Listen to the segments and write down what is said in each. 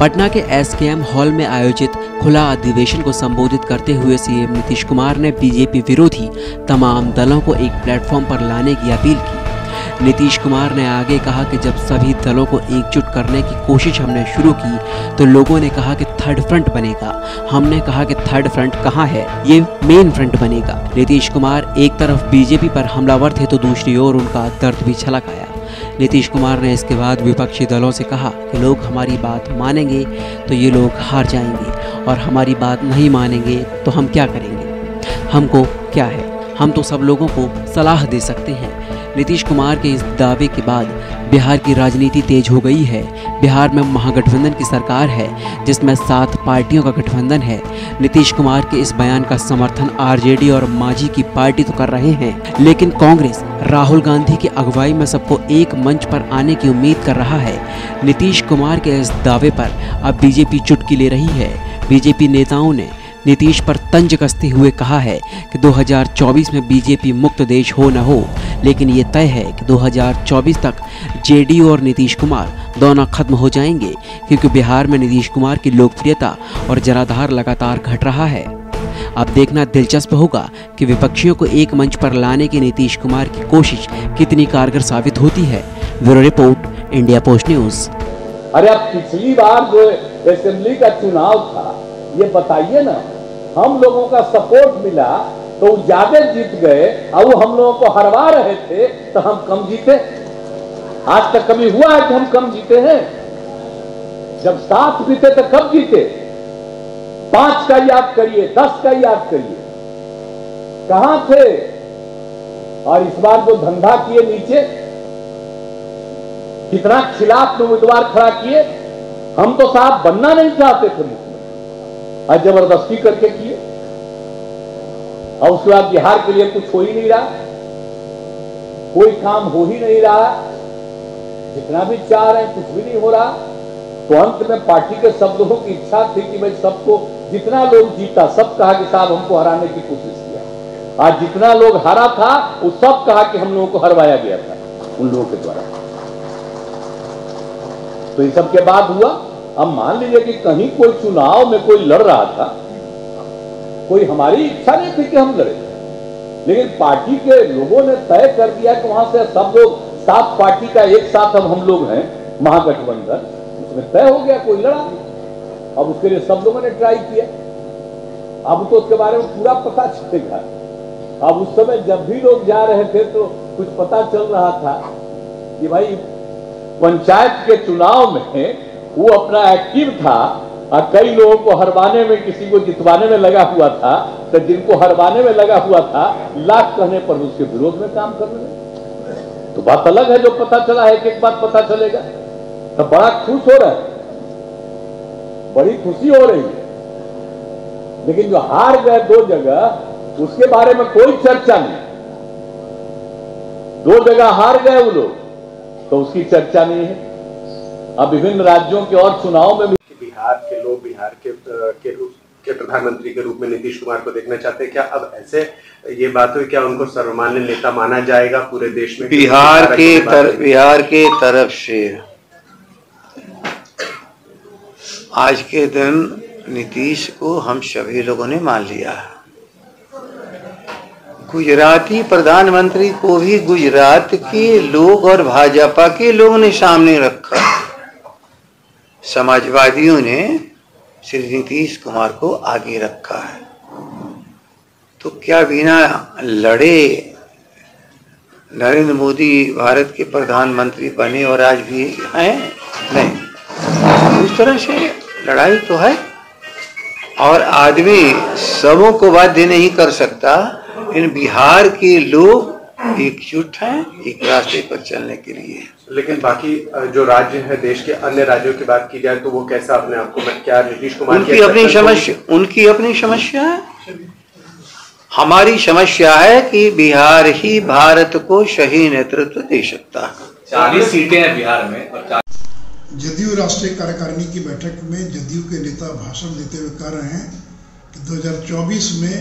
पटना के SKM hall में आयोजित खुला अधिवेशन को संबोधित करते हुए सीएम नीतीश कुमार ने बीजेपी विरोधी तमाम दलों को एक प्लेटफॉर्म पर लाने की अपील की। नीतीश कुमार ने आगे कहा कि जब सभी दलों को एकजुट करने की कोशिश हमने शुरू की तो लोगों ने कहा कि थर्ड फ्रंट बनेगा। हमने कहा कि थर्ड फ्रंट कहाँ है, ये मेन फ्रंट बनेगा। नीतीश कुमार एक तरफ बीजेपी पर हमलावर थे तो दूसरी ओर उनका दर्द भी छलक आया। नीतीश कुमार ने इसके बाद विपक्षी दलों से कहा कि लोग हमारी बात मानेंगे तो ये लोग हार जाएंगे और हमारी बात नहीं मानेंगे तो हम क्या करेंगे। हमको क्या है, हम तो सब लोगों को सलाह दे सकते हैं। नीतीश कुमार के इस दावे के बाद बिहार की राजनीति तेज हो गई है। बिहार में महागठबंधन की सरकार है जिसमें 7 पार्टियों का गठबंधन है। नीतीश कुमार के इस बयान का समर्थन आरजेडी और मांझी की पार्टी तो कर रहे हैं, लेकिन कांग्रेस राहुल गांधी की अगुवाई में सबको एक मंच पर आने की उम्मीद कर रहा है। नीतीश कुमार के इस दावे पर अब बीजेपी चुटकी ले रही है। बीजेपी नेताओं ने नीतीश पर तंज कसते हुए कहा है कि 2024 में बीजेपी मुक्त देश हो न हो, लेकिन ये तय है कि 2024 तक जेडीयू और नीतीश कुमार दोनों खत्म हो जाएंगे, क्योंकि बिहार में नीतीश कुमार की लोकप्रियता और जनाधार लगातार घट रहा है। अब देखना दिलचस्प होगा कि विपक्षियों को एक मंच पर लाने की नीतीश कुमार की कोशिश कितनी कारगर साबित होती है। Bureau report, India post news. अरे अब पिछली बार जो असेंबली का चुनाव था, ये बताइए ना, हम लोगों का सपोर्ट मिला तो ज्यादा जीत गए और वो हम लोगों को हरवा रहे थे तो हम कम जीते। आज तक कभी हुआ है कि हम कम जीते हैं? जब 7 जीते तो कब जीते? 5 का याद करिए, 10 का याद करिए, कहां थे? और इस बार जो धंधा किए नीचे, कितना खिलाफ उम्मीदवार खड़ा किए। हम तो साहब बनना नहीं चाहते थे मुख्यमंत्री, और जबरदस्ती करके किए। और उसके बाद बिहार के लिए कुछ हो ही नहीं रहा, कोई काम हो ही नहीं रहा, जितना भी चाह रहे हैं कुछ भी नहीं हो रहा। तो अंत में पार्टी के सब लोगों की इच्छा थी कि भाई सबको, जितना लोग जीता सब कहा कि साहब हमको हराने की कोशिश किया। आज जितना लोग हारा था वो सब कहा कि हम लोगों को हरवाया गया था उन लोगों के द्वारा। तो इन सब के बाद हुआ, अब मान लीजिए कि कहीं कोई चुनाव में कोई लड़ रहा था, कोई हमारी इच्छा नहीं थी कि हम लड़े, लेकिन पार्टी के लोगों ने तय कर दिया कि वहां से सब लोग 7 पार्टी का एक साथ अब हम लोग हैं महागठबंधन, उसमें तय हो गया, कोई लड़ा। अब उसके लिए सब लोगों ने ट्राई किया। अब तो उसके बारे में पूरा पता चलेगा। अब उस समय जब भी लोग जा रहे थे तो कुछ पता चल रहा था कि भाई पंचायत के चुनाव में वो अपना एक्टिव था और कई लोगों को हरवाने में, किसी को जितवाने में लगा हुआ था। तो जिनको हरवाने में लगा हुआ था, लाख कहने पर उसके विरोध में काम करने में। तो बात अलग है जो पता चला है, एक बात पता चलेगा तो बड़ा खुश हो रहा है, बड़ी खुशी हो रही है। लेकिन जो हार गए 2 जगह, उसके बारे में कोई चर्चा नहीं। 2 जगह हार गए वो लोग, तो उसकी चर्चा नहीं है। अब विभिन्न राज्यों के और चुनाव में भी बिहार के लोग बिहार के प्रधानमंत्री के रूप में नीतीश कुमार को देखना चाहते हैं। क्या अब ऐसे ये बात हुई, क्या उनको सर्वमान्य नेता माना जाएगा पूरे देश में? बिहार के तरफ से आज के दिन नीतीश को हम सभी लोगों ने मान लिया। गुजराती प्रधानमंत्री को भी गुजरात के लोग और भाजपा के लोगों ने सामने रखा। समाजवादियों ने श्री नीतीश कुमार को आगे रखा है। तो क्या बिना लड़े नरेंद्र मोदी भारत के प्रधानमंत्री बने और आज भी हैं? नहीं, उस तरह से लड़ाई तो है और आदमी सबों को बाध्य नहीं कर सकता। इन बिहार के लोग एकजुट हैं एक रास्ते पर चलने के लिए। लेकिन बाकी जो राज्य है, देश के अन्य राज्यों की बात की जाए तो वो कैसा अपने आप को, क्या नीतीश कुमार उनकी अपनी समस्या है। हमारी समस्या है कि बिहार ही भारत को सही नेतृत्व दे सकता है। 40 सीटें हैं बिहार में। और जदयू राष्ट्रीय कार्यकारिणी की बैठक में जदयू के नेता भाषण देते हुए कह रहे हैं कि 2024 में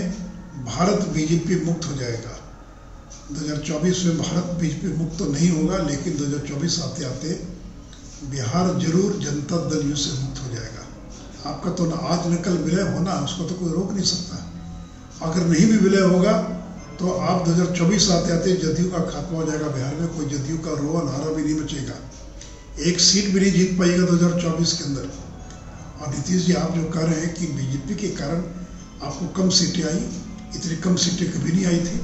भारत बीजेपी मुक्त हो जाएगा। 2024 में भारत बीजेपी मुक्त तो नहीं होगा, लेकिन 2024 आते आते बिहार जरूर जनता दल यू से मुक्त हो जाएगा। आपका तो आज न कल विलय होना, उसको तो कोई रोक नहीं सकता। अगर नहीं भी विलय होगा तो आप 2024 आते आते जदयू का खात्मा हो जाएगा बिहार में, कोई जदयू का रोवन हारा भी नहीं बचेगा, एक सीट भी नहीं जीत पाएगा 2024 के अंदर। और नीतीश जी, आप जो कह रहे हैं कि बीजेपी के कारण आपको कम सीटें आई, इतनी कम सीटें कभी नहीं आई थी,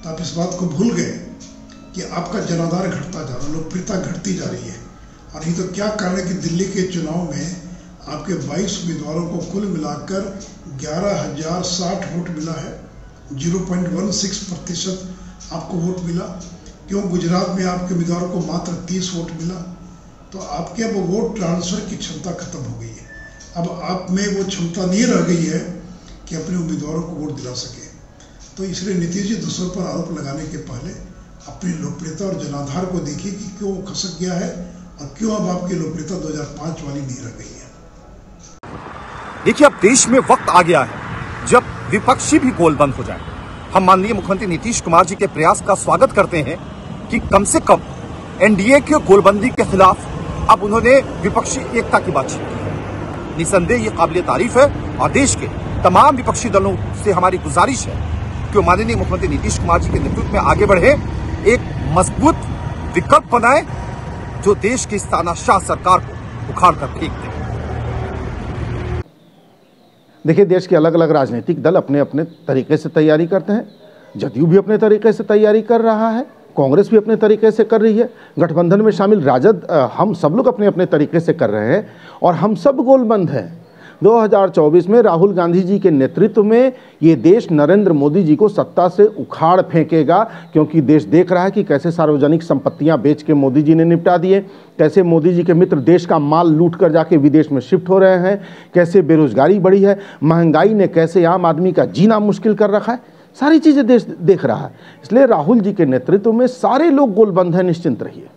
तो आप इस बात को भूल गए कि आपका जनाधार घटता जा रहा, लोकप्रियता घटती जा रही है। और ये तो क्या कारण है कि दिल्ली के चुनाव में आपके 22 उम्मीदवारों को कुल मिलाकर 11,060 वोट मिला है, 0.16% आपको वोट मिला। क्यों गुजरात में आपके उम्मीदवारों को मात्र 30 वोट मिला? तो आपके अब वोट ट्रांसफर की क्षमता खत्म हो गई है। अब आप में वो क्षमता नहीं रह गई है कि अपने उम्मीदवारों को वोट दिला सके। तो इसलिए नीतीश जी दूसरों पर आरोप लगाने के पहले अपनी लोकप्रियता और जनाधार को देखिए कि क्यों वो खसक गया है और क्यों अब आपकी लोकप्रियता 2005 वाली नहीं रह गई है। देखिए, अब देश में वक्त आ गया है जब विपक्षी भी गोलबंद हो जाए। हम माननीय मुख्यमंत्री नीतीश कुमार जी के प्रयास का स्वागत करते हैं कि कम से कम एनडीए के गोलबंदी के खिलाफ अब उन्होंने विपक्षी एकता की बातचीत की है। निसंदेह ये काबिल तारीफ है और देश के तमाम विपक्षी दलों से हमारी गुजारिश है कि माननीय मुख्यमंत्री नीतीश कुमार जी के नेतृत्व में आगे बढ़े, एक मजबूत विकल्प बनाए जो देश की इस तानाशाह सरकार को उखाड़ कर फेंक दे। देखिए, देश के अलग अलग राजनीतिक दल अपने अपने तरीके से तैयारी करते हैं। जदयू भी अपने तरीके से तैयारी कर रहा है, कांग्रेस भी अपने तरीके से कर रही है, गठबंधन में शामिल राजद, हम सब लोग अपने अपने तरीके से कर रहे हैं और हम सब गोलबंद हैं। 2024 में राहुल गांधी जी के नेतृत्व में ये देश नरेंद्र मोदी जी को सत्ता से उखाड़ फेंकेगा, क्योंकि देश देख रहा है कि कैसे सार्वजनिक संपत्तियां बेच के मोदी जी ने निपटा दिए, कैसे मोदी जी के मित्र देश का माल लूट कर जाके विदेश में शिफ्ट हो रहे हैं, कैसे बेरोजगारी बढ़ी है, महंगाई ने कैसे आम आदमी का जीना मुश्किल कर रखा है, सारी चीज़ें देश देख रहा है। इसलिए राहुल जी के नेतृत्व में सारे लोग गोलबंद हैं, निश्चिंत रहिए।